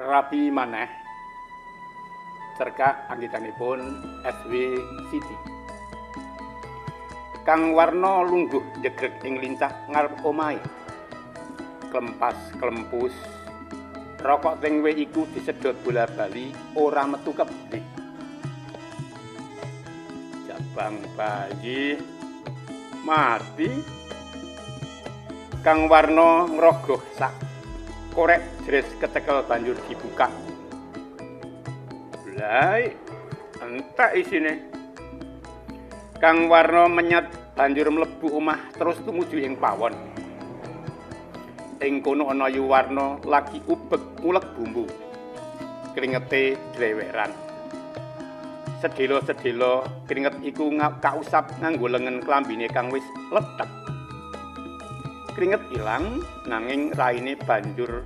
rabi maneh cerkak anggitanipun SW Siti. Kang Warna lungguh njegreg ing lincah ngarep omahe. Klempas klempus rokok tengwe iku disedot bola-bali ora metu keblik. Jabang bayi mati. Kang Warna ngrogoh sak korek jeres kecekel banjur dibuka. Blai, entek isine. Kang Warna menyat banjur mlebu omah terus tumuju ing pawon. Ing kono ana Ayu Warna lagi ubek ngulek bumbu. Kringete dreweran. Sedhela-sedhela kringet iku kausap nganggo lengen klambine kang wis lethek. Kringet ilang nanging raine banjur